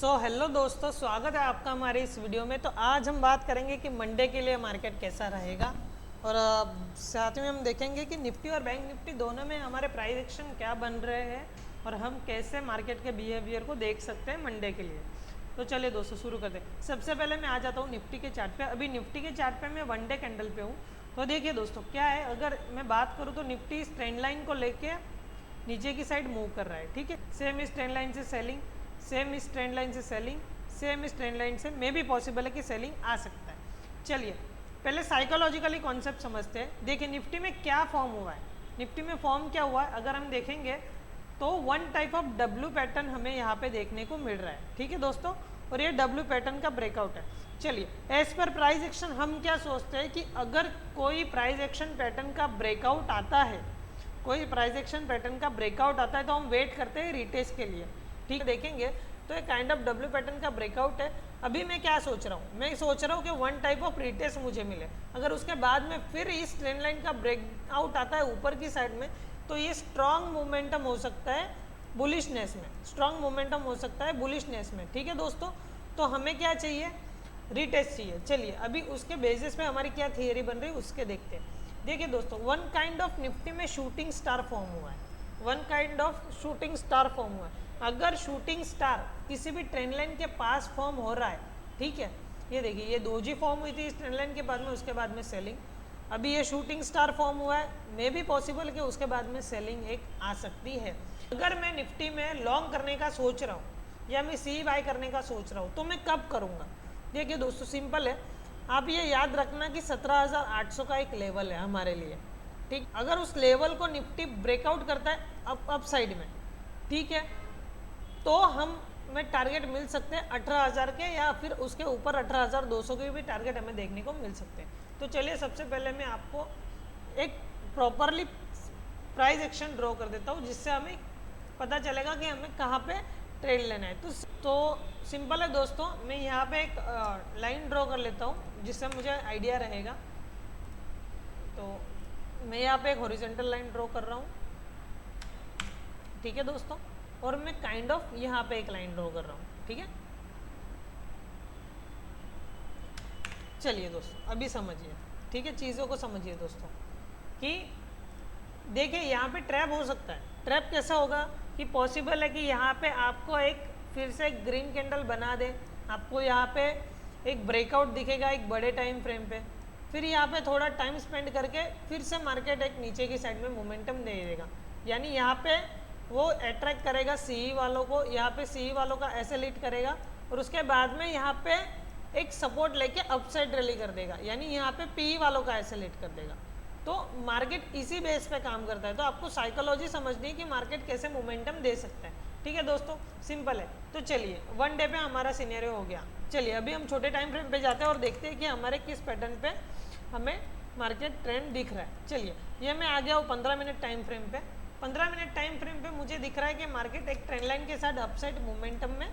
Hello दोस्तों, स्वागत है आपका हमारे इस वीडियो में। तो आज हम बात करेंगे कि मंडे के लिए मार्केट कैसा रहेगा और साथ में हम देखेंगे कि निफ्टी और बैंक निफ्टी दोनों में हमारे प्राइस एक्शन क्या बन रहे हैं और हम कैसे मार्केट के बिहेवियर को देख सकते हैं मंडे के लिए। तो चलिए दोस्तों शुरू करते हैं। सबसे पहले मैं आ जाता हूँ निफ्टी के चार्ट पे। अभी निफ्टी के चार्ट पे मैं वन डे कैंडल पे हूँ। तो देखिए दोस्तों क्या है, अगर मैं बात करूँ तो निफ्टी इस ट्रेंड लाइन को लेके नीचे की साइड मूव कर रहा है। ठीक है, सेम इस ट्रेंड लाइन से सेलिंग, सेम इस ट्रेंड लाइन से सेलिंग, सेम इस ट्रेंड लाइन से मे भी पॉसिबल है कि सेलिंग आ सकता है। चलिए पहले साइकोलॉजिकली कॉन्सेप्ट समझते हैं। देखिए निफ्टी में क्या फॉर्म हुआ है, निफ्टी में फॉर्म क्या हुआ है अगर हम देखेंगे तो one type of W pattern हमें यहाँ पे देखने को मिल रहा है। ठीक है दोस्तों, और ये डब्ल्यू पैटर्न का ब्रेकआउट है। चलिए एज पर प्राइस एक्शन हम क्या सोचते हैं कि अगर कोई प्राइस एक्शन पैटर्न का ब्रेकआउट आता है, कोई प्राइस एक्शन पैटर्न का ब्रेकआउट आता है तो हम वेट करते हैं रिटेस्ट के लिए। ठीक है, देखेंगे तो एक काइंड ऑफ डब्ल्यू पैटर्न का ब्रेकआउट है। अभी मैं क्या सोच रहा हूँ, मैं सोच रहा हूँ कि वन टाइप ऑफ रिटेस्ट मुझे मिले। अगर उसके बाद में फिर इस ट्रेंड लाइन का ब्रेकआउट आता है ऊपर की साइड में तो ये स्ट्रॉन्ग मोमेंटम हो सकता है बुलिशनेस में, स्ट्रॉन्ग मोमेंटम हो सकता है बुलिशनेस में। ठीक है दोस्तों, तो हमें क्या चाहिए, रिटेस्ट चाहिए। चलिए अभी उसके बेसिस पे हमारी क्या थियरी बन रही है उसके देखते हैं। देखिए दोस्तों वन काइंड ऑफ निफ्टी में शूटिंग स्टार फॉर्म हुआ है, one kind of shooting star form हुआ है। अगर शूटिंग स्टार किसी भी ट्रेंड लाइन के पास फॉर्म हो रहा है, ठीक है, ये देखिए ये दोजी फॉर्म हुई थी इस ट्रेंड लाइन के बाद में, उसके बाद में सेलिंग। अभी ये शूटिंग स्टार फॉर्म हुआ है, मे भी पॉसिबल कि उसके बाद में सेलिंग एक आ सकती है। अगर मैं निफ्टी में लॉन्ग करने का सोच रहा हूँ या मैं सी बाय करने का सोच रहा हूँ तो मैं कब करूँगा। देखिए दोस्तों सिंपल है, आप ये याद रखना कि 17,800 का एक लेवल है हमारे लिए। ठीक, अगर उस लेवल को निफ्टी ब्रेकआउट करता है अप साइड में, ठीक है, तो हम में टारगेट मिल सकते हैं 18,000 के या फिर उसके ऊपर 18,200 के भी टारगेट हमें देखने को मिल सकते हैं। तो चलिए सबसे पहले मैं आपको एक प्रॉपरली प्राइस एक्शन ड्रॉ कर देता हूँ जिससे हमें पता चलेगा कि हमें कहाँ पे ट्रेड लेना है। तो सिंपल है दोस्तों, मैं यहाँ पे एक लाइन ड्रॉ कर लेता हूँ जिससे मुझे आइडिया रहेगा। तो मैं यहाँ पे एक हॉरिजॉन्टल लाइन ड्रॉ कर रहा हूँ, ठीक है दोस्तों, और मैं काइंड ऑफ यहाँ पे एक लाइन ड्रॉ कर रहा हूँ। ठीक है, चलिए दोस्तों अभी समझिए, ठीक है, चीज़ों को समझिए दोस्तों कि देखिए यहाँ पे ट्रैप हो सकता है। ट्रैप कैसा होगा कि पॉसिबल है कि यहाँ पे आपको एक फिर से ग्रीन कैंडल बना दे, आपको यहाँ पे एक ब्रेकआउट दिखेगा एक बड़े टाइम फ्रेम पे, फिर यहाँ पे थोड़ा टाइम स्पेंड करके फिर से मार्केट एक नीचे की साइड में मोमेंटम दे देगा। यानी यहाँ पे वो अट्रैक्ट करेगा सीई वालों को, यहाँ पे सीई वालों का ऐसे लीड करेगा और उसके बाद में यहाँ पे एक सपोर्ट लेके अपसाइड रैली कर देगा, यानी यहाँ पे पीई वालों का ऐसे लीड कर देगा। तो मार्केट इसी बेस पे काम करता है। तो आपको साइकोलॉजी समझनी है कि मार्केट कैसे मोमेंटम दे सकता है। ठीक है दोस्तों, सिंपल है। तो चलिए वन डे पे हमारा सिनेरियो हो गया। चलिए अभी हम छोटे टाइम फ्रेम पे जाते हैं और देखते हैं कि हमारे किस पैटर्न पे हमें मार्केट ट्रेंड दिख रहा है। चलिए ये मैं आ गया हूँ 15 मिनट टाइम फ्रेम पे। 15 मिनट टाइम फ्रेम पे मुझे दिख रहा है कि मार्केट एक ट्रेंड लाइन के साथ अपसाइड मोमेंटम में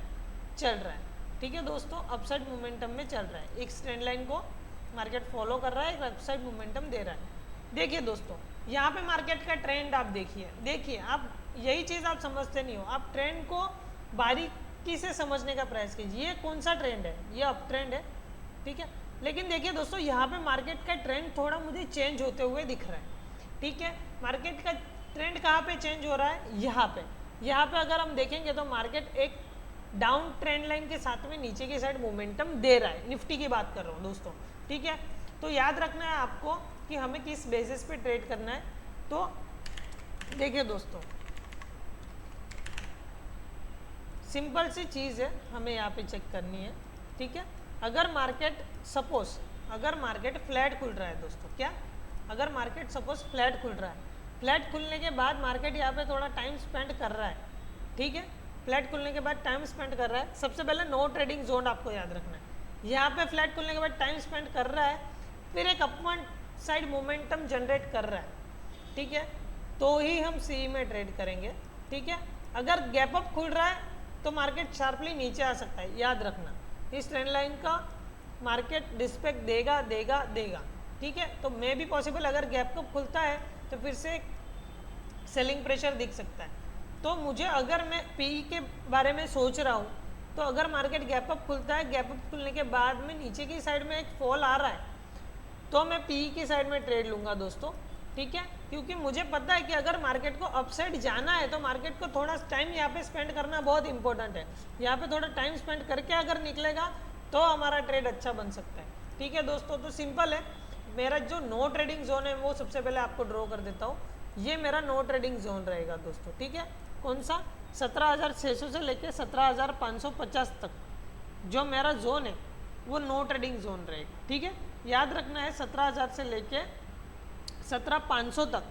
चल रहा है। ठीक है दोस्तों, अपसाइड मोमेंटम में चल रहा है, एक ट्रेंड लाइन को मार्केट फॉलो कर रहा है, एक अपसाइड मोमेंटम दे रहा है। देखिए दोस्तों यहाँ पे मार्केट का ट्रेंड आप देखिए आप यही चीज़ आप समझते नहीं हो। आप ट्रेंड को बारीकी से समझने का प्रयास कीजिए। ये कौन सा ट्रेंड है, ये अप ट्रेंड है, ठीक है। लेकिन देखिए दोस्तों यहाँ पे मार्केट का ट्रेंड थोड़ा मुझे चेंज होते हुए दिख रहा है। ठीक है, मार्केट का ट्रेंड कहाँ पे चेंज हो रहा है, यहाँ पे अगर हम देखेंगे तो मार्केट एक डाउन ट्रेंड लाइन के साथ में नीचे की साइड मोमेंटम दे रहा है। निफ्टी की बात कर रहा हूँ दोस्तों, ठीक है। तो याद रखना है आपको कि हमें किस बेसिस पे ट्रेड करना है। तो देखिए दोस्तों सिंपल सी चीज़ है, हमें यहाँ पे चेक करनी है। ठीक है, अगर मार्केट सपोज अगर मार्केट फ्लैट खुल रहा है दोस्तों, क्या अगर मार्केट सपोज फ्लैट खुल रहा है, फ्लैट खुलने के बाद मार्केट यहाँ पे थोड़ा टाइम स्पेंड कर रहा है, ठीक है, फ्लैट खुलने के बाद टाइम स्पेंड कर रहा है। सबसे पहले नो ट्रेडिंग जोन आपको याद रखना है। यहाँ पे फ्लैट खुलने के बाद टाइम स्पेंड कर रहा है, फिर एक अपवर्ड साइड मोमेंटम जनरेट कर रहा है, ठीक है, तो ही हम सी में ट्रेड करेंगे। ठीक है, अगर गैप अप खुल रहा है तो मार्केट शार्पली नीचे आ सकता है, याद रखना। इस ट्रेंड लाइन का मार्केट रिस्पेक्ट देगा। ठीक है, तो मे भी पॉसिबल अगर गैप अप खुलता है तो फिर से सेलिंग प्रेशर दिख सकता है। तो मुझे अगर मैं पी के बारे में सोच रहा हूँ तो अगर मार्केट गैप अप खुलता है, गैप अप खुलने के बाद में नीचे की साइड में एक फॉल आ रहा है, तो मैं पी की साइड में ट्रेड लूंगा दोस्तों, ठीक है। क्योंकि मुझे पता है कि अगर मार्केट को अपसाइड जाना है तो मार्केट को थोड़ा टाइम यहाँ पे स्पेंड करना बहुत इंपॉर्टेंट है। यहाँ पे थोड़ा टाइम स्पेंड करके अगर निकलेगा तो हमारा ट्रेड अच्छा बन सकता है, ठीक है दोस्तों। तो सिंपल है, मेरा जो नो ट्रेडिंग जोन है वो सबसे पहले आपको ड्रॉ कर देता हूँ। ये मेरा नो ट्रेडिंग जोन रहेगा दोस्तों, ठीक है। कौन सा? 17,600 से लेके 17,550 तक जो मेरा जोन है वो नो ट्रेडिंग जोन रहेगा, ठीक है। याद रखना है 17,000 से लेके 17,500 तक।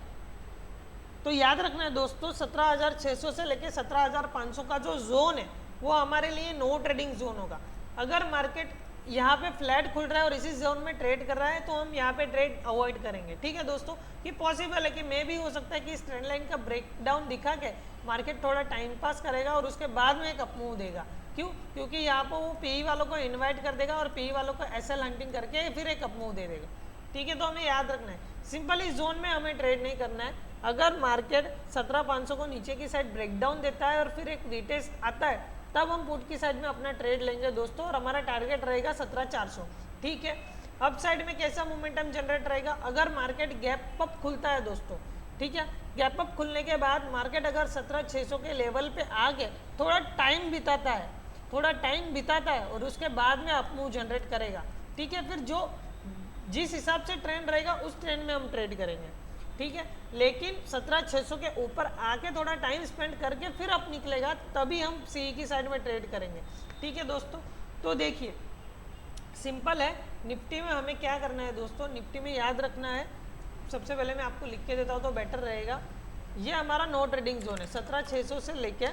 तो याद रखना है दोस्तों 17,600 से लेके 17,500 का जो जोन है वो हमारे लिए नो ट्रेडिंग जोन होगा। अगर मार्केट यहाँ पे फ्लैट खुल रहा है और इसी जोन में ट्रेड कर रहा है तो हम यहाँ पे ट्रेड अवॉइड करेंगे, ठीक है दोस्तों। कि पॉसिबल है कि मे भी हो सकता है कि इस ट्रेंड लाइन का ब्रेकडाउन दिखा के मार्केट थोड़ा टाइम पास करेगा और उसके बाद में एक अपमूव देगा। क्यों? क्योंकि यहाँ पर वो पीई वालों को इन्वाइट कर देगा और पीई वालों को एसएल हंटिंग करके फिर एक अपमूव दे देगा, ठीक है। तो हमें याद रखना है सिंपल इस जोन में हमें ट्रेड नहीं करना है। अगर मार्केट 17,500 को नीचे की साइड ब्रेकडाउन देता है और फिर एक रिटेस्ट आता है तब हम पुट की साइड में अपना ट्रेड लेंगे दोस्तों, और हमारा टारगेट रहेगा 17,400, ठीक है। अप साइड में कैसा मोमेंटम जनरेट रहेगा? अगर मार्केट गैप अप खुलता है दोस्तों, ठीक है, गैप अप खुलने के बाद मार्केट अगर 17,600 के लेवल पे आके थोड़ा टाइम बिताता है और उसके बाद में अपमूव जनरेट करेगा, ठीक है। फिर जो जिस हिसाब से ट्रेंड रहेगा उस ट्रेंड में हम ट्रेड करेंगे, ठीक है। लेकिन 17,600 के ऊपर आके थोड़ा टाइम स्पेंड करके फिर अप निकलेगा तभी हम सी की साइड में ट्रेड करेंगे, ठीक है दोस्तों। तो देखिए सिंपल है, निफ्टी में हमें क्या करना है दोस्तों, निफ्टी में याद रखना है, सबसे पहले मैं आपको लिख के देता हूँ तो बेटर रहेगा। ये हमारा नो ट्रेडिंग जोन है 17,600 से लेके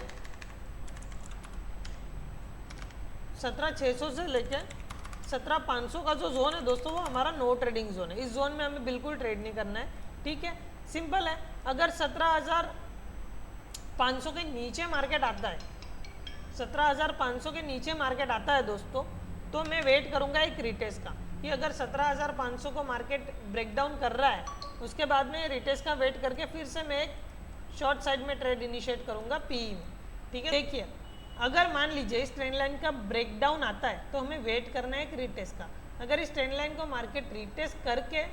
17,500 का जो जोन है दोस्तों वो हमारा नो ट्रेडिंग जोन है। इस जोन में हमें बिल्कुल ट्रेड नहीं करना है, ठीक है। सिंपल है, अगर 17,500 के नीचे मार्केट आता है, 17,500 के नीचे मार्केट आता है दोस्तों, तो मैं वेट करूंगा एक रिटेस्ट का कि अगर 17,500 को मार्केट ब्रेकडाउन कर रहा है उसके बाद में रिटेस्ट का वेट करके फिर से मैं एक शॉर्ट साइड में ट्रेड इनिशिएट करूंगा पीई में, ठीक है। देखिए अगर मान लीजिए इस ट्रेंड लाइन का ब्रेकडाउन आता है तो हमें वेट करना है एक रिटेस्ट का। अगर इस ट्रेंड लाइन को मार्केट रिटेस्ट करके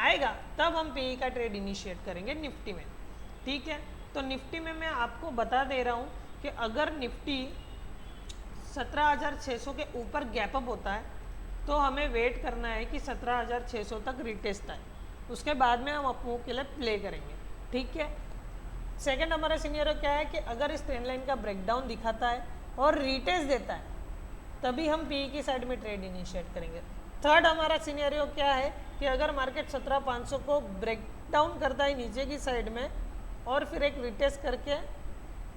आएगा तब हम पीई का ट्रेड इनिशिएट करेंगे निफ्टी में, ठीक है। तो निफ्टी में मैं आपको बता दे रहा हूँ कि अगर निफ्टी 17,600 के ऊपर गैप अप होता है तो हमें वेट करना है कि 17,600 तक रिटेस्ट आए, उसके बाद में हम अपमूव के लिए प्ले करेंगे, ठीक है। सेकंड हमारा सिनेरियो क्या है कि अगर इस ट्रेंड लाइन का ब्रेकडाउन दिखाता है और रिटेस्ट देता है तभी हम पीई की साइड में ट्रेड इनिशिएट करेंगे। थर्ड हमारा सिनेरियो क्या है कि अगर मार्केट 17,500 को ब्रेकडाउन करता है नीचे की साइड में और फिर एक रिटेस्ट करके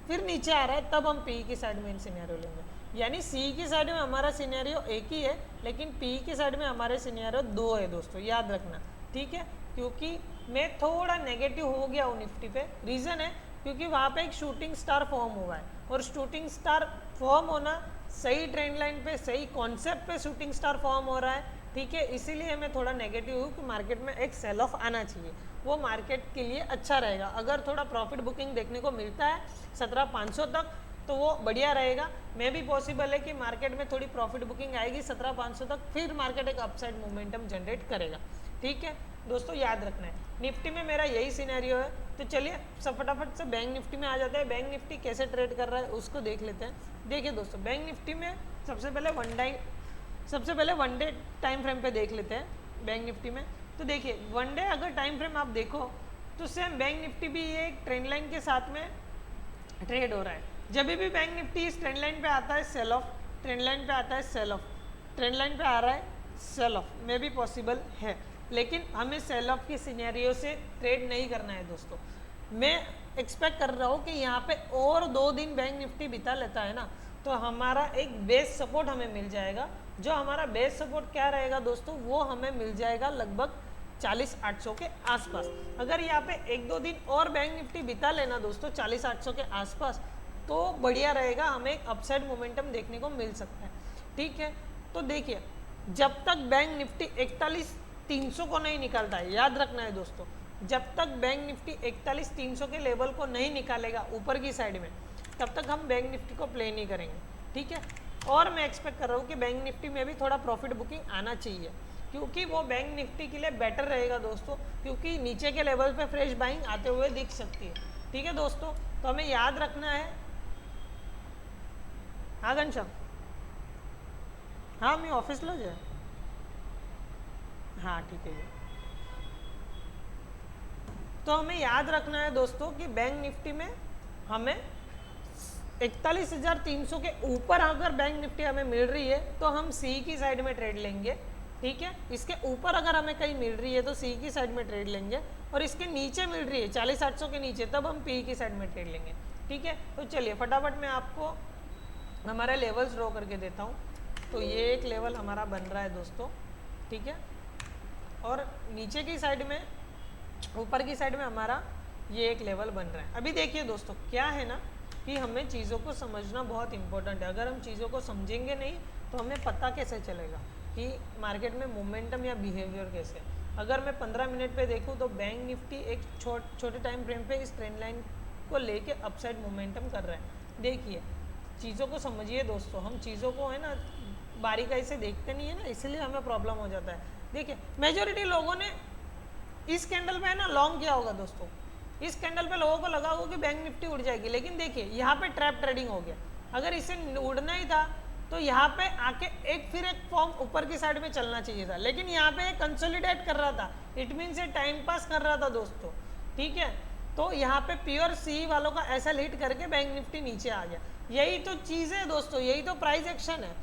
फिर नीचे आ रहा है तब हम पीई की साइड में सिनेरियो लेंगे। यानी सी की साइड में हमारा सिनेरियो एक ही है लेकिन पी की साइड में हमारे सिनेरियो दो है दोस्तों, याद रखना, ठीक है। क्योंकि मैं थोड़ा नेगेटिव हो गया हूँ निफ्टी पे, रीज़न है क्योंकि वहाँ पे एक शूटिंग स्टार फॉर्म हुआ है और शूटिंग स्टार फॉर्म होना सही ट्रेंड लाइन पे सही कॉन्सेप्ट पे शूटिंग स्टार फॉर्म हो रहा है, ठीक है। इसीलिए मैं थोड़ा नेगेटिव हूँ कि मार्केट में एक सेल ऑफ आना चाहिए, वो मार्केट के लिए अच्छा रहेगा। अगर थोड़ा प्रॉफिट बुकिंग देखने को मिलता है 17,500 तक तो वो बढ़िया रहेगा। मे भी पॉसिबल है कि मार्केट में थोड़ी प्रॉफिट बुकिंग आएगी 17,500 तक, फिर मार्केट एक अपसाइड मोमेंटम जनरेट करेगा, ठीक है दोस्तों। याद रखना है निफ्टी में मेरा यही सिनेरियो है। तो चलिए सब फटाफट से बैंक निफ्टी में आ जाते हैं। बैंक निफ्टी कैसे ट्रेड कर रहा है उसको देख लेते हैं। देखिए दोस्तों बैंक निफ्टी में सबसे पहले वन डे टाइम फ्रेम पे देख लेते हैं बैंक निफ्टी में। तो देखिए वन डे अगर टाइम फ्रेम आप देखो तो सेम बैंक निफ्टी भी ये एक ट्रेंड लाइन के साथ में ट्रेड हो रहा है। जब भी बैंक निफ्टी इस ट्रेंड लाइन पे आता है सेल ऑफ, ट्रेंड लाइन पे आता है सेल ऑफ, ट्रेंड लाइन पे आ रहा है सेल ऑफ, में भी पॉसिबल है, लेकिन हमें सेल ऑफ की सिनेरियो से ट्रेड नहीं करना है दोस्तों। मैं एक्सपेक्ट कर रहा हूँ कि यहाँ पे और 2 दिन बैंक निफ्टी बिता लेता है ना तो हमारा एक बेस सपोर्ट हमें मिल जाएगा। जो हमारा बेस सपोर्ट क्या रहेगा दोस्तों, वो हमें मिल जाएगा लगभग 40,800 के आसपास। अगर यहाँ पे 1-2 दिन और बैंक निफ्टी बिता लेना दोस्तों 40,800 के आसपास तो बढ़िया रहेगा, हमें एक अपसाइड मोमेंटम देखने को मिल सकता है, ठीक है। तो देखिए जब तक बैंक निफ्टी 41,300 को नहीं निकालता है, याद रखना है दोस्तों, जब तक बैंक निफ्टी 41,300 के लेवल को नहीं निकालेगा ऊपर की साइड में तब तक हम बैंक निफ्टी को प्ले नहीं करेंगे, ठीक है। और मैं एक्सपेक्ट कर रहा हूँ कि बैंक निफ्टी में भी थोड़ा प्रॉफिट बुकिंग आना चाहिए, क्योंकि वो बैंक निफ्टी के लिए बेटर रहेगा दोस्तों, क्योंकि नीचे के लेवल पे फ्रेश बाइंग आते हुए दिख सकती है। ठीक है दोस्तों, तो हमें याद रखना है। हाँ घनश्याम, हाँ मैं ऑफिस लो जाए, हाँ ठीक है। तो हमें याद रखना है दोस्तों कि बैंक निफ्टी में हमें 41,300 के ऊपर अगर बैंक निफ्टी हमें मिल रही है तो हम सी की साइड में ट्रेड लेंगे। ठीक है, इसके ऊपर अगर हमें कहीं मिल रही है तो सी की साइड में ट्रेड लेंगे, और इसके नीचे मिल रही है 40,800 के नीचे तब हम पी की साइड में ट्रेड लेंगे। ठीक है, तो चलिए फटाफट मैं आपको हमारे लेवल्स ड्रॉ करके देता हूँ। तो ये एक लेवल हमारा बन रहा है दोस्तों, ठीक है, और नीचे की साइड में, ऊपर की साइड में हमारा ये एक लेवल बन रहा है। अभी देखिए दोस्तों, क्या है ना कि हमें चीज़ों को समझना बहुत इंपॉर्टेंट है। अगर हम चीज़ों को समझेंगे नहीं तो हमें पता कैसे चलेगा कि मार्केट में मोमेंटम या बिहेवियर कैसे। अगर मैं 15 मिनट पे देखूँ तो बैंक निफ्टी एक छोटे टाइम फ्रेम पे इस ट्रेंड लाइन को लेके अपसाइड मोमेंटम कर रहा है। देखिए, चीज़ों को समझिए दोस्तों, हम चीज़ों को है ना बारीकाई से देखते नहीं है ना, इसलिए हमें प्रॉब्लम हो जाता है। देखिए, मेजोरिटी लोगों ने इस कैंडल पे है ना लॉन्ग किया होगा दोस्तों, इस कैंडल पे लोगों को लगा होगा कि बैंक निफ्टी उड़ जाएगी, लेकिन देखिए यहाँ पे ट्रैप ट्रेडिंग हो गया। अगर इसे उड़ना ही था तो यहाँ पे आके फिर एक फॉर्म ऊपर की साइड में चलना चाहिए था, लेकिन यहाँ पे कंसोलिडेट कर रहा था, इट मीन से टाइम पास कर रहा था दोस्तों। ठीक है, तो यहाँ पे प्योर सी वालों का ऐसा हिट करके बैंक निफ्टी नीचे आ गया। यही तो चीज़ है दोस्तों, यही तो प्राइस एक्शन है।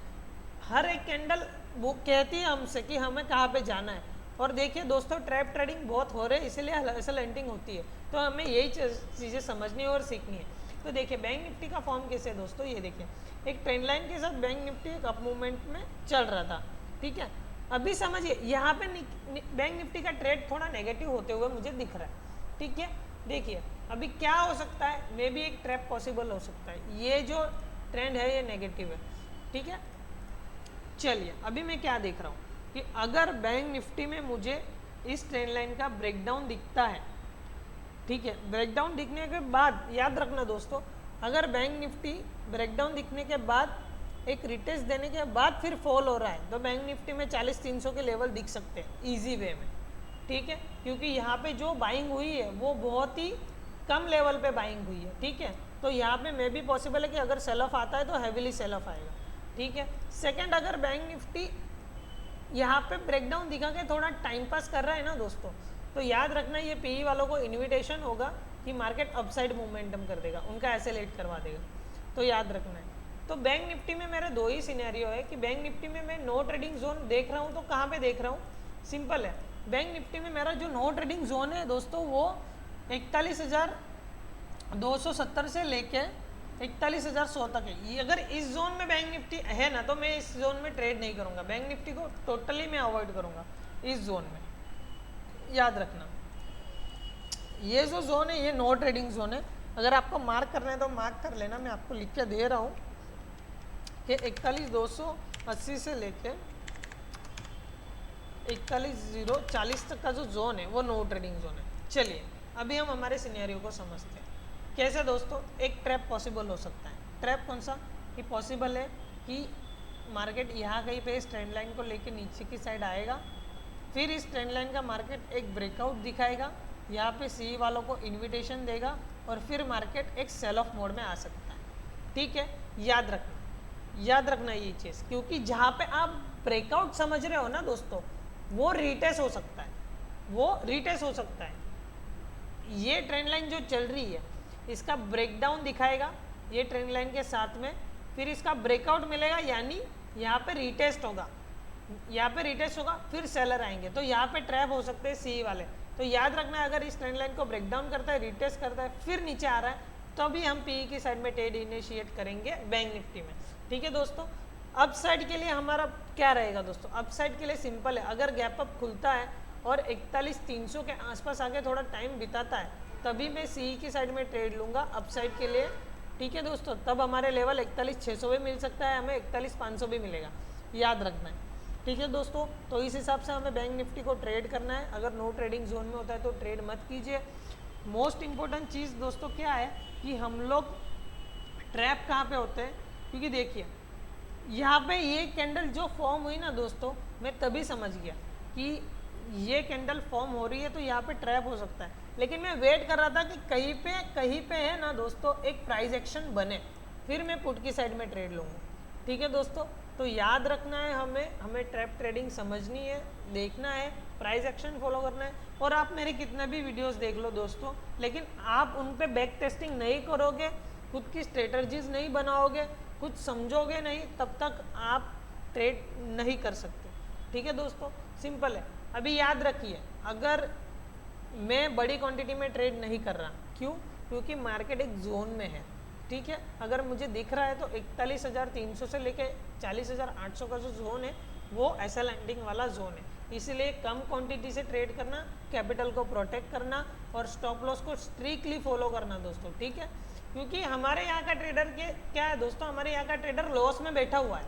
हर एक कैंडल वो कहती है हमसे कि हमें कहाँ पे जाना है। और देखिए दोस्तों, ट्रैप ट्रेडिंग बहुत हो रहे हैं, इसीलिए हसल एंटिंग होती है। तो हमें यही चीज़ें समझनी है और सीखनी है। तो देखिए बैंक निफ्टी का फॉर्म कैसे है दोस्तों, ये देखिए एक ट्रेंड लाइन के साथ बैंक निफ्टी एक अप मूवमेंट में चल रहा था। ठीक है, अभी समझिए यहाँ पे बैंक निफ्टी का ट्रेड थोड़ा नेगेटिव होते हुए मुझे दिख रहा है। ठीक है, देखिए अभी क्या हो सकता है, मे भी एक ट्रैप पॉसिबल हो सकता है। ये जो ट्रेंड है ये नेगेटिव है। ठीक है, चलिए अभी मैं क्या देख रहा हूँ कि अगर बैंक निफ्टी में मुझे इस ट्रेंड लाइन का ब्रेकडाउन दिखता है, ठीक है, ब्रेकडाउन दिखने के बाद याद रखना दोस्तों, अगर बैंक निफ्टी ब्रेकडाउन दिखने के बाद एक रिटेस्ट देने के बाद फिर फॉल हो रहा है तो बैंक निफ्टी में 40,300 के लेवल दिख सकते हैं इजी वे में। ठीक है, क्योंकि यहाँ पे जो बाइंग हुई है वो बहुत ही कम लेवल पे बाइंग हुई है। ठीक है, तो यहाँ पे मे भी पॉसिबल है कि अगर सेल ऑफ आता है तो हैवीली सेल ऑफ आएगा। ठीक है, सेकंड, अगर बैंक निफ्टी यहाँ पे ब्रेकडाउन दिखा के थोड़ा टाइम पास कर रहा है ना दोस्तों, तो याद रखना ये पीई वालों को इन्विटेशन होगा कि मार्केट अपसाइड मोमेंटम कर देगा, उनका एसेलेट करवा देगा। तो याद रखना है। तो बैंक निफ्टी में मेरे दो ही सिनेरियो है कि बैंक निफ्टी में मैं नो ट्रेडिंग जोन देख रहा हूँ। तो कहाँ पे देख रहा हूँ, सिंपल है, बैंक निफ्टी में मेरा जो नो ट्रेडिंग जोन है दोस्तों वो 41,270 से लेके 41,100 तक है। ये अगर इस जोन में बैंक निफ्टी है ना तो मैं इस जोन में ट्रेड नहीं करूंगा, बैंक निफ्टी को टोटली मैं अवॉइड करूंगा इस जोन में। याद रखना ये जो जोन है ये नो ट्रेडिंग जोन है। अगर आपको मार्क करना है तो मार्क कर लेना, मैं आपको लिख के दे रहा हूँ कि 41,280 से लेके 41,040 तक का जो जोन है वो नो ट्रेडिंग जोन है। चलिए अभी हम हमारे सिनेरियो को समझते हैं कैसे दोस्तों। एक ट्रैप पॉसिबल हो सकता है। ट्रैप कौन सा, कि पॉसिबल है कि मार्केट यहाँ कहीं पे इस ट्रेंड लाइन को लेके नीचे की साइड आएगा, फिर इस ट्रेंड लाइन का मार्केट एक ब्रेकआउट दिखाएगा, यहाँ पे सी वालों को इन्विटेशन देगा और फिर मार्केट एक सेल ऑफ मोड में आ सकता है। ठीक है, याद रखना ये चीज़, क्योंकि जहाँ पे आप ब्रेकआउट समझ रहे हो ना दोस्तों वो रिटेस्ट हो सकता है, ये ट्रेंड लाइन जो चल रही है इसका ब्रेकडाउन दिखाएगा ये ट्रेंड लाइन के साथ में, फिर इसका ब्रेकआउट मिलेगा, यानी यहाँ पे रिटेस्ट होगा, फिर सेलर आएंगे, तो यहाँ पे ट्रैप हो सकते हैं सी वाले। तो याद रखना है अगर इस ट्रेंड लाइन को ब्रेकडाउन करता है, रिटेस्ट करता है, फिर नीचे आ रहा है तो अभी हम पीई की साइड में ट्रेड इनिशिएट करेंगे बैंक निफ्टी में। ठीक है दोस्तों, अप साइड के लिए हमारा क्या रहेगा दोस्तों, अप साइड के लिए सिंपल है, अगर गैप अप खुलता है और 41,300 के आसपास आके थोड़ा टाइम बिताता है तभी मैं सी की साइड में ट्रेड लूँगा अप साइड के लिए। ठीक है दोस्तों, तब हमारे लेवल 41,600 भी मिल सकता है, हमें 41,500 भी मिलेगा, याद रखना है। ठीक है दोस्तों, तो इस हिसाब से हमें बैंक निफ्टी को ट्रेड करना है। अगर नो ट्रेडिंग जोन में होता है तो ट्रेड मत कीजिए। मोस्ट इंपॉर्टेंट चीज़ दोस्तों क्या है कि हम लोग ट्रैप कहाँ पे होते हैं, क्योंकि देखिए यहाँ पे ये कैंडल जो फॉर्म हुई ना दोस्तों, मैं तभी समझ गया कि ये कैंडल फॉर्म हो रही है तो यहाँ पे ट्रैप हो सकता है, लेकिन मैं वेट कर रहा था कि कहीं पे है ना दोस्तों एक प्राइस एक्शन बने, फिर मैं पुट की साइड में ट्रेड लूँगा। ठीक है दोस्तों, तो याद रखना है हमें ट्रैप ट्रेडिंग समझनी है, देखना है, प्राइस एक्शन फॉलो करना है। और आप मेरे कितने भी वीडियोस देख लो दोस्तों, लेकिन आप उन पे बैक टेस्टिंग नहीं करोगे, खुद की स्ट्रेटजीज नहीं बनाओगे, कुछ समझोगे नहीं, तब तक आप ट्रेड नहीं कर सकते। ठीक है दोस्तों, सिंपल है। अभी याद रखिए, अगर मैं बड़ी क्वांटिटी में ट्रेड नहीं कर रहा, क्यों? क्योंकि मार्केट एक जोन में है। ठीक है, अगर मुझे दिख रहा है तो 41,300 से लेके 40,800 का जो जोन है वो एसएल एंडिंग वाला जोन है, इसलिए कम क्वांटिटी से ट्रेड करना, कैपिटल को प्रोटेक्ट करना और स्टॉप लॉस को स्ट्रिक्टली फॉलो करना दोस्तों। ठीक है, क्योंकि हमारे यहाँ का ट्रेडर के क्या है दोस्तों, हमारे यहाँ का ट्रेडर लॉस में बैठा हुआ है,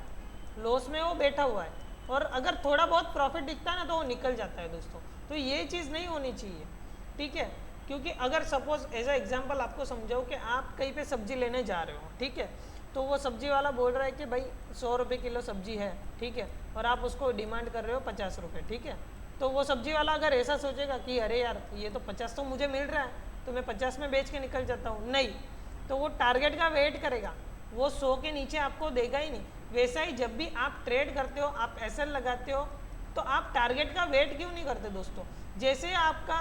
लॉस में वो बैठा हुआ है, और अगर थोड़ा बहुत प्रॉफिट दिखता है ना तो वो निकल जाता है दोस्तों। तो ये चीज़ नहीं होनी चाहिए। ठीक है, क्योंकि अगर सपोज एज अ एग्जांपल आपको समझाऊँ कि आप कहीं पे सब्जी लेने जा रहे हो, ठीक है, तो वो सब्जी वाला बोल रहा है कि भाई 100 रुपये किलो सब्जी है, ठीक है, और आप उसको डिमांड कर रहे हो 50 रुपये, ठीक है, तो वो सब्जी वाला अगर ऐसा सोचेगा कि अरे यार ये तो 50 तो मुझे मिल रहा है, तो मैं 50 में बेच के निकल जाता हूँ, नहीं, तो वो टारगेट का वेट करेगा, वो 100 के नीचे आपको देगा ही नहीं। वैसा ही जब भी आप ट्रेड करते हो, आप एसएल लगाते हो, तो आप टारगेट का वेट क्यों नहीं करते दोस्तों? जैसे आपका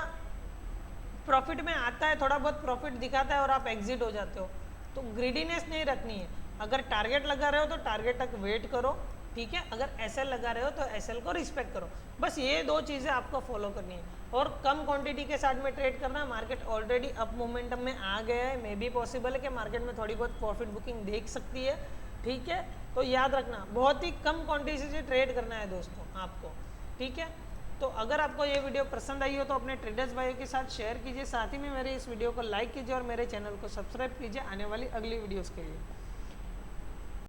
प्रॉफिट में आता है, थोड़ा बहुत प्रॉफिट दिखाता है और आप एग्जिट हो जाते हो, तो ग्रीडीनेस नहीं रखनी है। अगर टारगेट लगा रहे हो तो टारगेट तक वेट करो, ठीक है, अगर एसएल लगा रहे हो तो एसएल को रिस्पेक्ट करो, बस ये दो चीज़ें आपको फॉलो करनी है। और कम क्वांटिटी के साथ में ट्रेड करना, मार्केट ऑलरेडी अप मोमेंटम में आ गया है, मे बी पॉसिबल है कि मार्केट में थोड़ी बहुत प्रॉफिट बुकिंग देख सकती है। ठीक है, तो याद रखना बहुत ही कम क्वांटिटी से ट्रेड करना है दोस्तों आपको। ठीक है, तो अगर आपको ये वीडियो पसंद आई हो तो अपने ट्रेडर्स भाइयों के साथ शेयर कीजिए, साथ ही में मेरे इस वीडियो को लाइक कीजिए और मेरे चैनल को सब्सक्राइब कीजिए आने वाली अगली वीडियोस के लिए।